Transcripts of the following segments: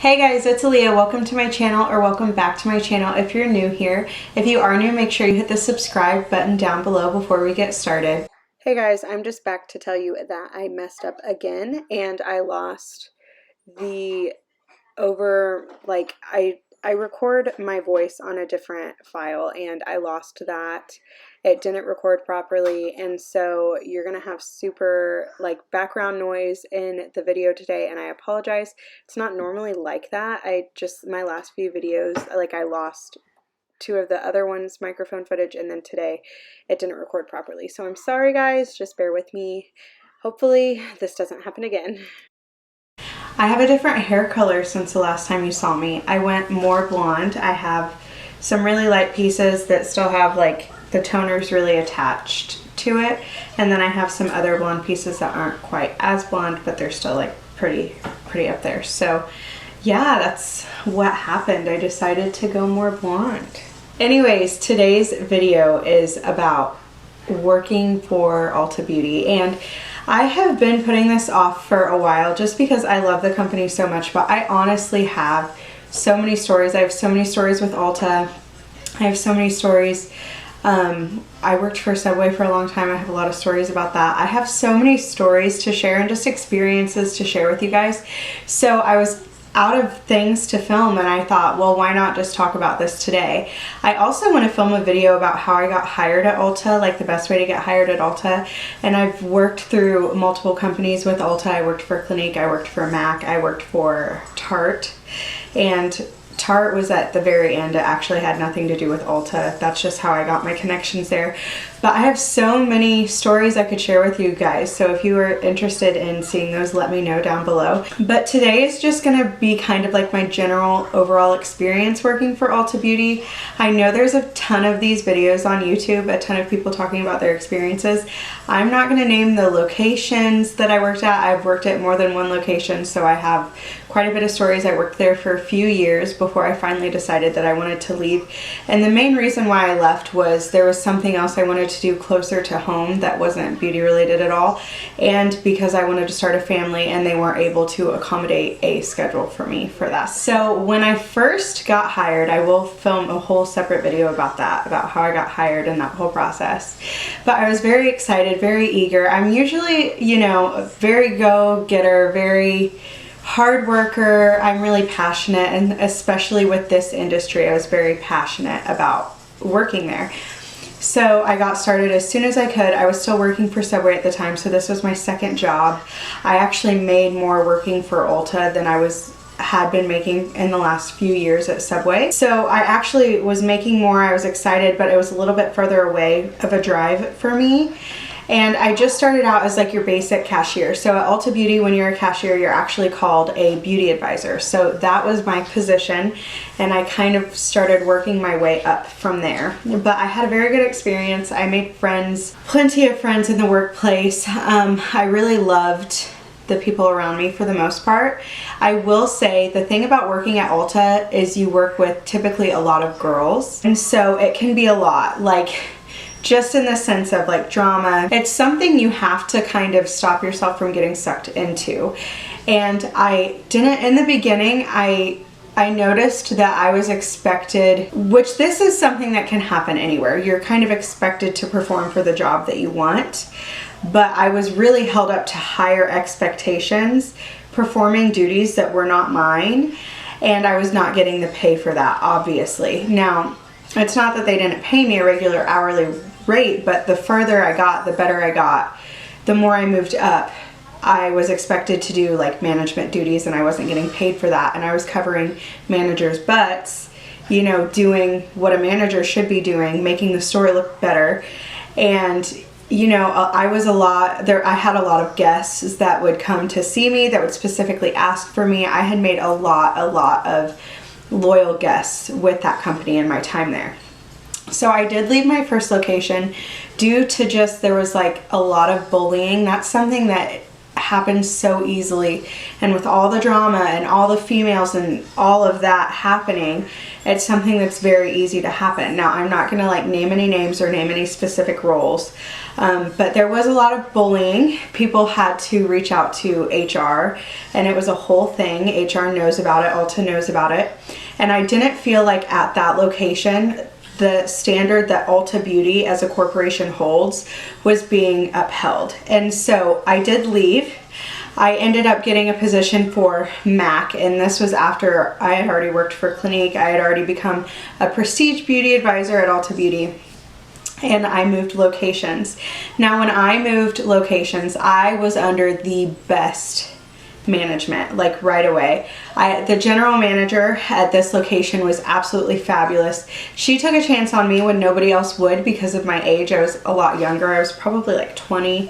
Hey guys, it's Alyia. Welcome to my channel, or welcome back to my channel if you're new here. If you are new, make sure you hit the subscribe button down below before we get started. Hey guys, I'm just back to tell you that I messed up again and I lost the I record my voice on a different file and I lost that. It didn't record properly, and so you're gonna have super background noise in the video today, and I apologize. It's not normally like that. My last few videos, I lost two of the other ones microphone footage, and then today it didn't record properly. So I'm sorry guys, just bear with me. Hopefully this doesn't happen again. I have a different hair color since the last time you saw me. I went more blonde. I have some really light pieces that still have the toners really attached to it, and then I have some other blonde pieces that aren't quite as blonde, but they're still pretty up there. So yeah, that's what happened. I decided to go more blonde. Anyways, today's video is about working for Ulta Beauty, and I have been putting this off for a while just because I love the company so much, but I honestly have so many stories. I have so many stories with Ulta. I have so many stories. I worked for Subway for a long time. I have a lot of stories about that. I have so many stories to share and just experiences to share with you guys. So I was out of things to film, and I thought, well, why not just talk about this today? I also want to film a video about how I got hired at Ulta, the best way to get hired at Ulta. And I've worked through multiple companies with Ulta. I worked for Clinique, I worked for MAC, I worked for Tarte, and Tarte was at the very end. It actually had nothing to do with Ulta. That's just how I got my connections there. But I have so many stories I could share with you guys, so if you are interested in seeing those, let me know down below. But today is just gonna be kind of my general overall experience working for Ulta Beauty. I know there's a ton of these videos on YouTube, a ton of people talking about their experiences. I'm not gonna name the locations that I worked at. I've worked at more than one location, so I have quite a bit of stories. I worked there for a few years before I finally decided that I wanted to leave. And the main reason why I left was there was something else I wanted to do closer to home that wasn't beauty related at all, and because I wanted to start a family and they weren't able to accommodate a schedule for me for that. So when I first got hired, I will film a whole separate video about that, about how I got hired and that whole process. But I was very excited, very eager. I'm usually, a very go-getter, very hard worker. I'm really passionate, and especially with this industry, I was very passionate about working there. So I got started as soon as I could. I was still working for Subway at the time, so this was my second job. I actually made more working for Ulta than I had been making in the last few years at Subway. So I actually was making more. I was excited, but it was a little bit further away of a drive for me. And I just started out as your basic cashier. So at Ulta Beauty, when you're a cashier, you're actually called a beauty advisor. So that was my position, and I kind of started working my way up from there. But I had a very good experience. I made friends, plenty of friends in the workplace. I really loved the people around me for the most part. I will say the thing about working at Ulta is you work with typically a lot of girls, and so it can be a lot. Just in the sense of drama. It's something you have to kind of stop yourself from getting sucked into. And I didn't, in the beginning, I noticed that I was expected, which this is something that can happen anywhere. You're kind of expected to perform for the job that you want. But I was really held up to higher expectations, performing duties that were not mine. And I was not getting the pay for that, obviously. Now, it's not that they didn't pay me a regular hourly rate, but the further I got, the better I got. The more I moved up, I was expected to do management duties, and I wasn't getting paid for that. And I was covering managers' butts, doing what a manager should be doing, making the store look better. And I had a lot of guests that would come to see me, that would specifically ask for me. I had made a lot of loyal guests with that company in my time there. So I did leave my first location due to there was a lot of bullying. That's something that happens so easily. And with all the drama and all the females and all of that happening, it's something that's very easy to happen. Now, I'm not gonna like name any names or name any specific roles, but there was a lot of bullying. People had to reach out to HR, and it was a whole thing. HR knows about it, Ulta knows about it. And I didn't feel like at that location, the standard that Ulta Beauty as a corporation holds was being upheld. And so I did leave. I ended up getting a position for MAC, and this was after I had already worked for Clinique. I had already become a prestige beauty advisor at Ulta Beauty, and I moved locations. Now, when I moved locations, I was under the best management, like right away. The general manager at this location was absolutely fabulous. She took a chance on me when nobody else would because of my age. I was a lot younger. I was probably like 20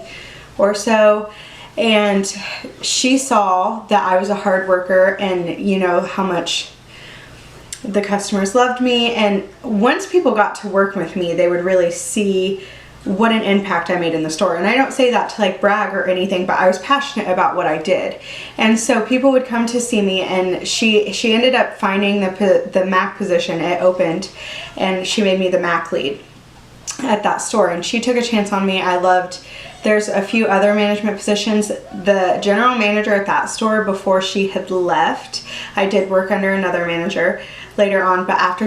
or so. And she saw that I was a hard worker, and you know how much the customers loved me. And once people got to work with me, they would really see what an impact I made in the store. And I don't say that to like brag or anything, but I was passionate about what I did. And so people would come to see me, and she ended up finding the MAC position. It opened, and she made me the MAC lead at that store, and she took a chance on me. I loved. There's a few other management positions. The general manager at that store, before she had left, I did work under another manager later on, but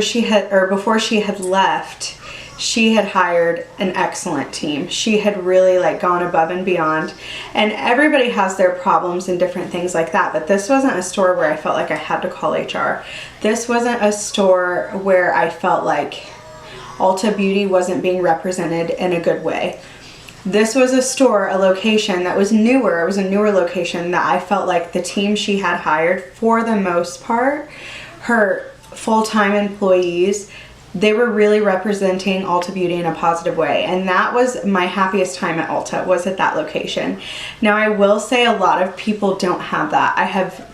before she had left, she had hired an excellent team. She had really like gone above and beyond, and everybody has their problems and different things like that, but this wasn't a store where I felt like I had to call HR. This wasn't a store where I felt like Ulta Beauty wasn't being represented in a good way. This was a store, a location that was newer. It was a newer location that I felt like the team she had hired, for the most part, her full-time employees, they were really representing Ulta Beauty in a positive way. And that was my happiest time at Ulta, was at that location. Now, I will say a lot of people don't have that. I have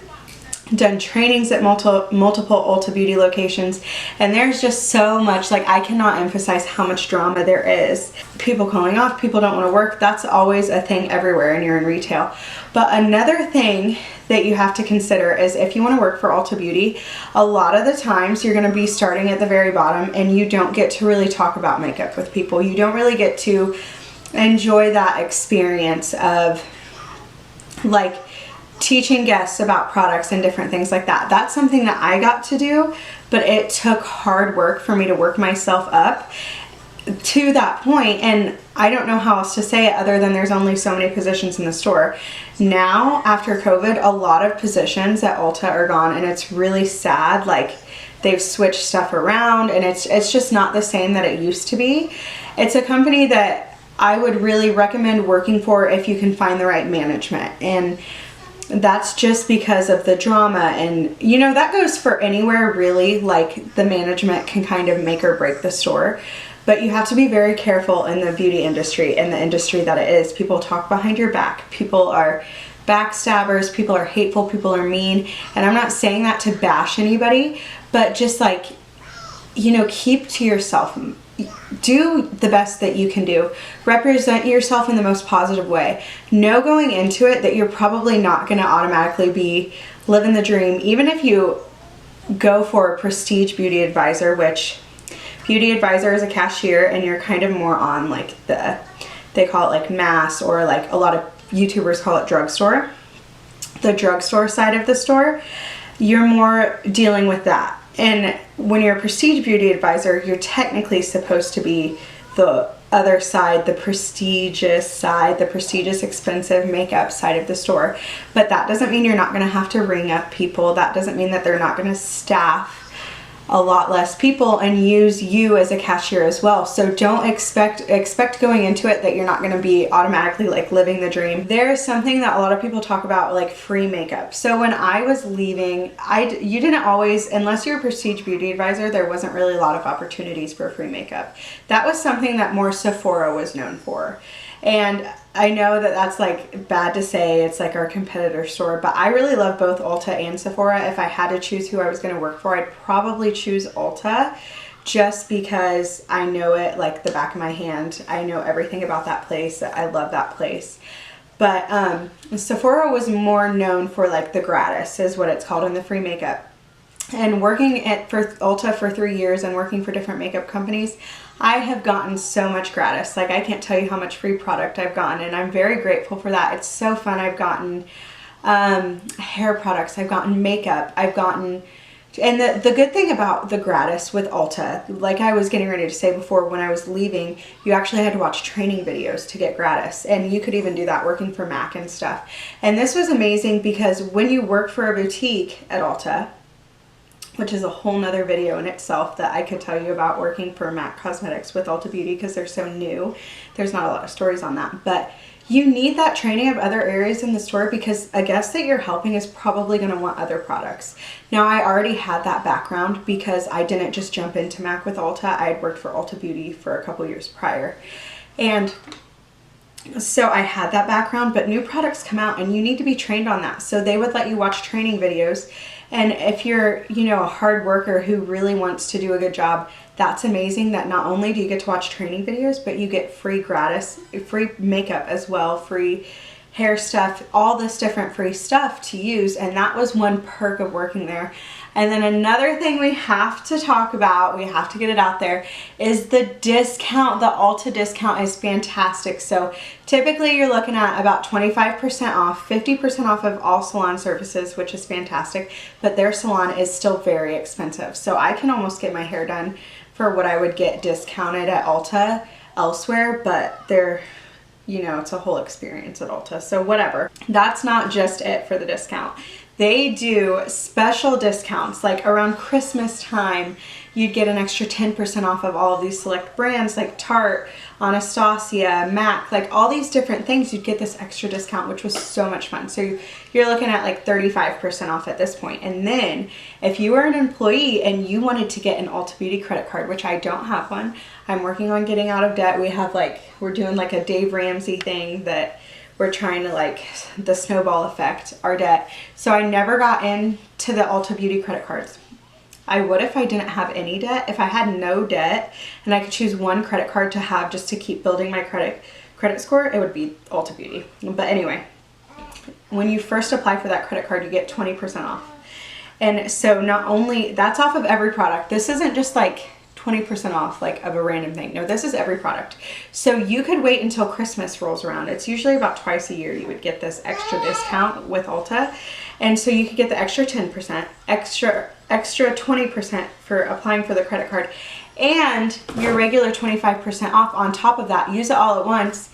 done trainings at multiple Ulta Beauty locations, and there's just so much, like I cannot emphasize how much drama there is. People calling off, people don't want to work. That's always a thing everywhere, and you're in retail. But another thing that you have to consider is if you want to work for Ulta Beauty, a lot of the times you're going to be starting at the very bottom, and you don't get to really talk about makeup with people. You don't really get to enjoy that experience of like teaching guests about products and different things like that. That's something that I got to do, but it took hard work for me to work myself up to that point. And I don't know how else to say it other than there's only so many positions in the store. Now, after COVID, a lot of positions at Ulta are gone, and it's really sad. Like, they've switched stuff around, and it's just not the same that it used to be. It's a company that I would really recommend working for if you can find the right management. And that's just because of the drama, and you know, that goes for anywhere really. Like, the management can kind of make or break the store, but you have to be very careful in the beauty industry, in the industry that it is. People talk behind your back. People are backstabbers. People are hateful. People are mean. And I'm not saying that to bash anybody, but just like, you know, keep to yourself. Do the best that you can do. Represent yourself in the most positive way. Know going into it that you're probably not going to automatically be living the dream. Even if you go for a prestige beauty advisor, which beauty advisor is a cashier, and you're kind of more on like they call it like mass, or like a lot of YouTubers call it drugstore. The drugstore side of the store, you're more dealing with that. And when you're a prestige beauty advisor, you're technically supposed to be the other side, the prestigious side, the prestigious expensive makeup side of the store. But that doesn't mean you're not going to have to ring up people. That doesn't mean that they're not going to staff a lot less people and use you as a cashier as well. So don't expect going into it that you're not going to be automatically like living the dream. There is something that a lot of people talk about, like free makeup. So when I was leaving, you didn't always, unless you're a prestige beauty advisor, there wasn't really a lot of opportunities for free makeup. That was something that more Sephora was known for. And I know that that's like bad to say, it's like our competitor store, but I really love both Ulta and Sephora. If I had to choose who I was going to work for, I'd probably choose Ulta, just because I know it like the back of my hand. I know everything about that place. I love that place. But Sephora was more known for like the gratis is what it's called, in the free makeup. And working for Ulta for 3 years and working for different makeup companies, I have gotten so much gratis. Like, I can't tell you how much free product I've gotten, and I'm very grateful for that. It's so fun. I've gotten hair products, I've gotten makeup, I've gotten, and the good thing about the gratis with Ulta, like I was getting ready to say before, when I was leaving, you actually had to watch training videos to get gratis, and you could even do that working for MAC and stuff. And this was amazing because when you work for a boutique at Ulta, which is a whole nother video in itself that I could tell you about working for MAC Cosmetics with Ulta Beauty, because they're so new. There's not a lot of stories on that, but you need that training of other areas in the store, because a guest that you're helping is probably going to want other products. Now, I already had that background because I didn't just jump into MAC with Ulta. I had worked for Ulta Beauty for a couple years prior. And so I had that background, but new products come out and you need to be trained on that. So they would let you watch training videos. And if you're, you know, a hard worker who really wants to do a good job, that's amazing that not only do you get to watch training videos, but you get free gratis, free makeup as well, free hair stuff, all this different free stuff to use. And that was one perk of working there. And then another thing we have to talk about, we have to get it out there, is the discount. The Ulta discount is fantastic. So typically you're looking at about 25% off, 50% off of all salon services, which is fantastic, but their salon is still very expensive. So I can almost get my hair done for what I would get discounted at Ulta elsewhere, but they're, you know, it's a whole experience at Ulta. So whatever. That's not just it for the discount. They do special discounts, like around Christmas time, you'd get an extra 10% off of all of these select brands like Tarte, Anastasia, MAC, like all these different things. You'd get this extra discount, which was so much fun. So you're looking at like 35% off at this point. And then if you were an employee and you wanted to get an Ulta Beauty credit card, which I don't have one, I'm working on getting out of debt. We're doing like a Dave Ramsey thing that we're trying to, like, the snowball effect, our debt. So I never got into the Ulta Beauty credit cards. I would if I didn't have any debt. If I had no debt and I could choose one credit card to have just to keep building my credit score, it would be Ulta Beauty. But anyway, when you first apply for that credit card, you get 20% off. And so not only, that's off of every product. This isn't just like 20% off like of a random thing. No, this is every product. So you could wait until Christmas rolls around. It's usually about twice a year you would get this extra discount with Ulta. And so you could get the extra 10%, extra 20% for applying for the credit card, and your regular 25% off on top of that. Use it all at once.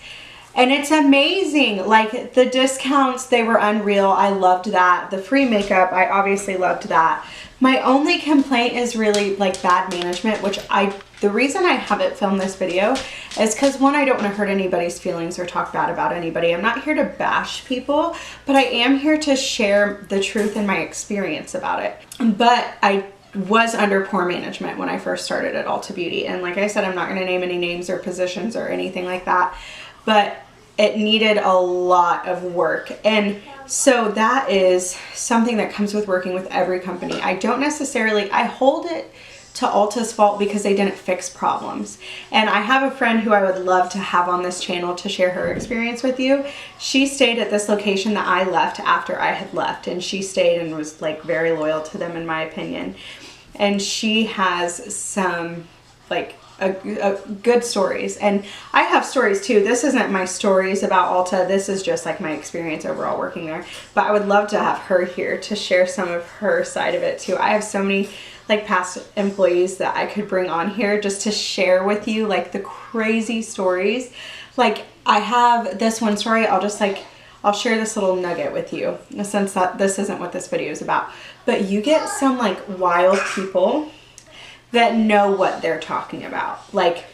And it's amazing. Like, the discounts, they were unreal. I loved that. The free makeup, I obviously loved that. My only complaint is really like bad management, which the reason I haven't filmed this video is because, one, I don't want to hurt anybody's feelings or talk bad about anybody. I'm not here to bash people, but I am here to share the truth and my experience about it. But I was under poor management when I first started at Ulta Beauty. And like I said, I'm not going to name any names or positions or anything like that, but it needed a lot of work. And so that is something that comes with working with every company. I hold it to Ulta's fault because they didn't fix problems. And I have a friend who I would love to have on this channel to share her experience with you. She stayed at this location that I left after I had left, and she stayed and was like very loyal to them in my opinion. And she has some like good stories, and I have stories too. This isn't my stories about Ulta, this is just like my experience overall working there, but I would love to have her here to share some of her side of it too. I have so many like past employees that I could bring on here just to share with you like the crazy stories. Like, I have this one story, I'll share this little nugget with you, since that this isn't what this video is about, but you get some like wild people that know what they're talking about. Like,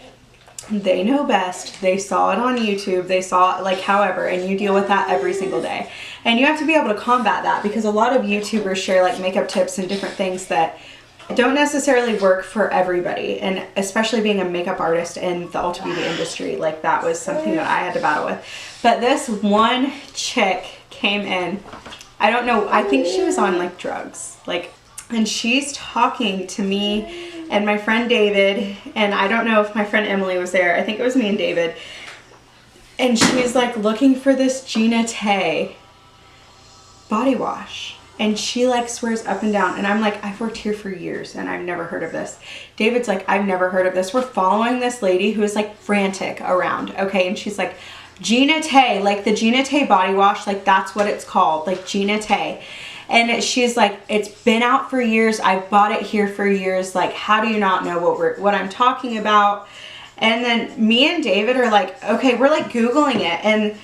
they know best, they saw it on YouTube, they saw it like however, and you deal with that every single day. And you have to be able to combat that, because a lot of YouTubers share like makeup tips and different things that don't necessarily work for everybody. And especially being a makeup artist in the Ulta Beauty industry, like that was something that I had to battle with. But this one chick came in, I don't know, I think she was on like drugs, like, and she's talking to me and my friend David, and I don't know if my friend Emily was there. I think it was me and David. And she's like looking for this Gina Tay body wash. And she like swears up and down. And I'm like, I've worked here for years and I've never heard of this. David's like, I've never heard of this. We're following this lady who is like frantic around. Okay. And she's like, Gina Tay, like the Gina Tay body wash, like that's what it's called, like Gina Tay. And she's like, it's been out for years. I've bought it here for years. Like, how do you not know what I'm talking about? And then me and David are like, okay, we're like Googling it. And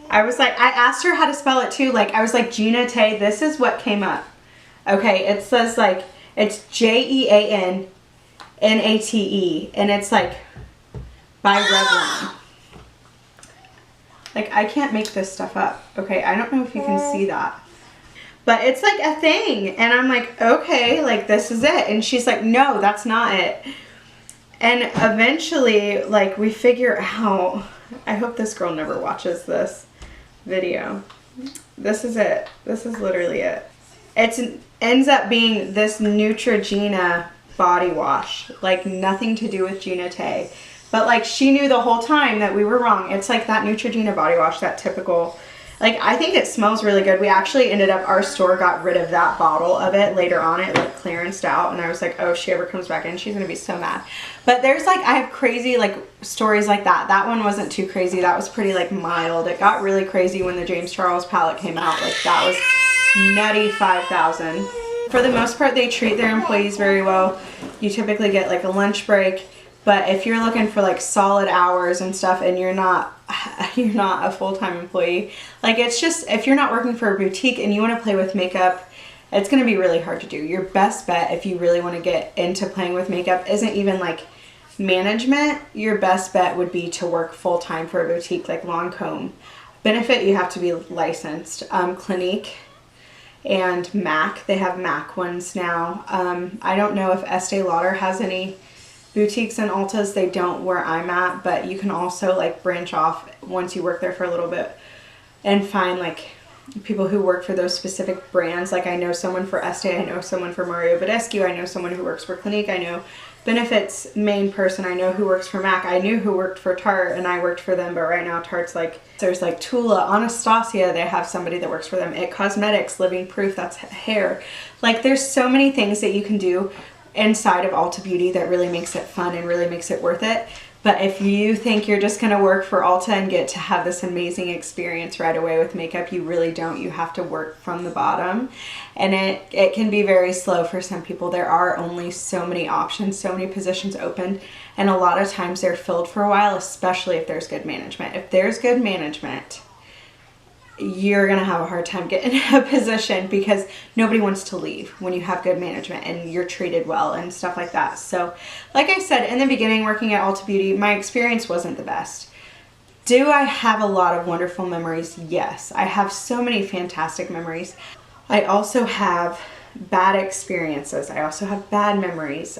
I was like, I asked her how to spell it too. Like, I was like, Gina Tay, this is what came up. Okay, it says like, it's Jeannatte, and it's like by Revlon. Like, I can't make this stuff up. Okay, I don't know if you can see that. But it's like a thing. And I'm like, okay, like this is it. And she's like, no, that's not it. And eventually, like, we figure out, I hope this girl never watches this video. This is it. This is literally it. It ends up being this Neutrogena body wash. Like, nothing to do with Gina Tay. But, like, she knew the whole time that we were wrong. It's like that Neutrogena body wash, that typical... Like, I think it smells really good. We actually ended up, our store got rid of that bottle of it later on. It like clearanced out, and I was like, oh, if she ever comes back in, she's gonna be so mad. But there's like, I have crazy like stories like that. That one wasn't too crazy. That was pretty like mild. It got really crazy when the James Charles palette came out. Like, that was nutty 5,000. For the most part, they treat their employees very well. You typically get like a lunch break. But if you're looking for like solid hours and stuff and you're not a full-time employee, like, it's just, if you're not working for a boutique and you want to play with makeup, it's going to be really hard to do. Your best bet, if you really want to get into playing with makeup, isn't even like management. Your best bet would be to work full-time for a boutique like Lancome. Benefit, you have to be licensed. Clinique and MAC, they have MAC ones now. I don't know if Estee Lauder has any boutiques and Ultas. They don't where I'm at, but you can also like branch off once you work there for a little bit and find like people who work for those specific brands. Like, I know someone for Estee, I know someone for Mario Badescu, I know someone who works for Clinique, I know Benefit's main person, I know who works for MAC, I knew who worked for Tarte, and I worked for them, but right now Tarte's like, there's like Tula, Anastasia, they have somebody that works for them, It Cosmetics, Living Proof, that's hair. Like, there's so many things that you can do inside of Ulta Beauty that really makes it fun and really makes it worth it. But if you think you're just going to work for Ulta and get to have this amazing experience right away with makeup, you really don't. You have to work from the bottom, and it can be very slow for some people. There are only so many options, so many positions open, and a lot of times they're filled for a while, especially if there's good management. If there's good management, you're going to have a hard time getting a position because nobody wants to leave when you have good management and you're treated well and stuff like that. So, like I said in the beginning, working at Ulta Beauty, my experience wasn't the best. Do I have a lot of wonderful memories? Yes. I have so many fantastic memories. I also have bad experiences. I also have bad memories.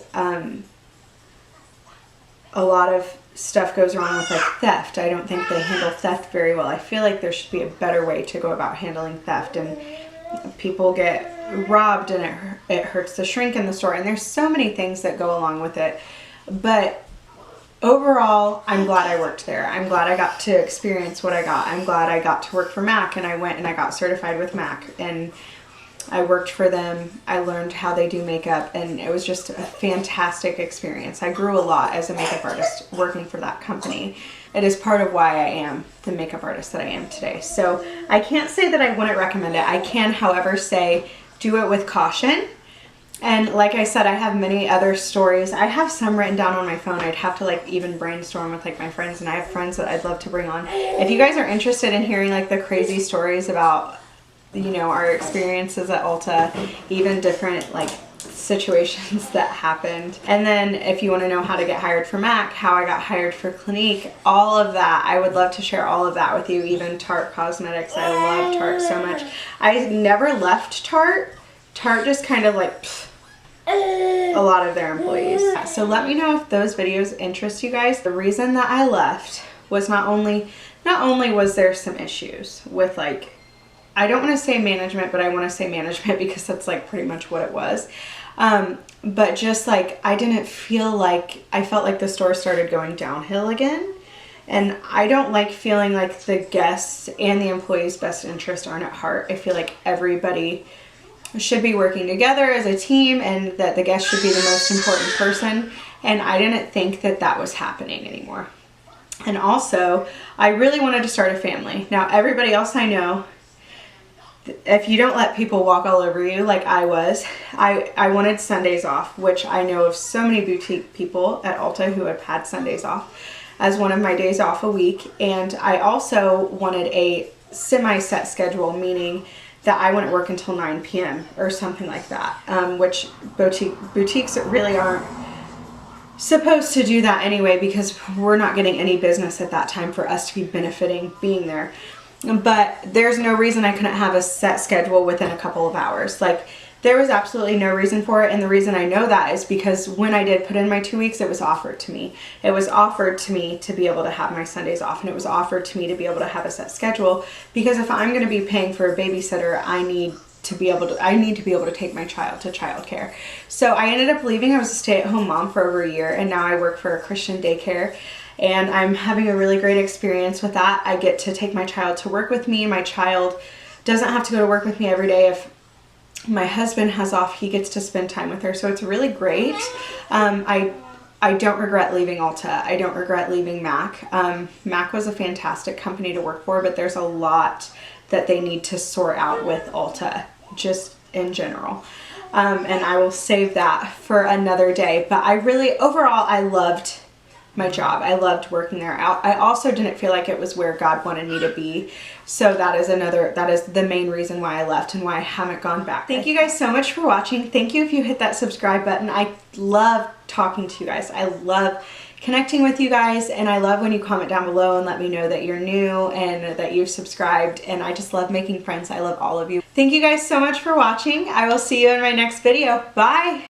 A lot of stuff goes wrong with like theft. I don't think they handle theft very well. I feel like there should be a better way to go about handling theft, and people get robbed and it hurts the shrink in the store, and there's so many things that go along with it. But overall, I'm glad I worked there. I'm glad I got to experience what I got. I'm glad I got to work for MAC, and I went and I got certified with MAC, and I worked for them. I learned how they do makeup, and it was just a fantastic experience. I grew a lot as a makeup artist working for that company. It is part of why I am the makeup artist that I am today. So I can't say that I wouldn't recommend it. I can, however, say do it with caution. And like I said, I have many other stories. I have some written down on my phone. I'd have to like even brainstorm with like my friends, and I have friends that I'd love to bring on. If you guys are interested in hearing like the crazy stories about, you know, our experiences at Ulta, even different like situations that happened. And then if you want to know how to get hired for MAC, how I got hired for Clinique, all of that, I would love to share all of that with you. Even Tarte Cosmetics, I love Tarte so much. I never left Tarte. Tarte just kind of like a lot of their employees. So let me know if those videos interest you guys. The reason that I left was not only was there some issues with like, I don't want to say management, but I want to say management because that's like pretty much what it was. But just like, I didn't feel like, I felt like the store started going downhill again. And I don't like feeling like the guests and the employees' best interests aren't at heart. I feel like everybody should be working together as a team and that the guest should be the most important person. And I didn't think that that was happening anymore. And also, I really wanted to start a family. Now, everybody else I know, if you don't let people walk all over you like I was, I wanted Sundays off, which I know of so many boutique people at Ulta who have had Sundays off as one of my days off a week. And I also wanted a semi-set schedule, meaning that I wouldn't work until 9 p.m. or something like that, which boutiques really aren't supposed to do that anyway, because we're not getting any business at that time for us to be benefiting being there. But there's no reason I couldn't have a set schedule within a couple of hours. Like, there was absolutely no reason for it. And the reason I know that is because when I did put in my 2 weeks, it was offered to me. It was offered to me to be able to have my Sundays off, and it was offered to me to be able to have a set schedule, because if I'm going to be paying for a babysitter, I need to be able to take my child to childcare. So I ended up leaving. I was a stay-at-home mom for over a year, and now I work for a Christian daycare. And I'm having a really great experience with that. I get to take my child to work with me. My child doesn't have to go to work with me every day. If my husband has off, he gets to spend time with her. So it's really great. I don't regret leaving Ulta. I don't regret leaving MAC. MAC was a fantastic company to work for, but there's a lot that they need to sort out with Ulta, just in general. And I will save that for another day. But overall, I loved my job. I loved working there. I also didn't feel like it was where God wanted me to be. So that is the main reason why I left and why I haven't gone back. Thank you guys so much for watching. Thank you if you hit that subscribe button. I love talking to you guys. I love connecting with you guys, and I love when you comment down below and let me know that you're new and that you've subscribed, and I just love making friends. I love all of you. Thank you guys so much for watching. I will see you in my next video. Bye!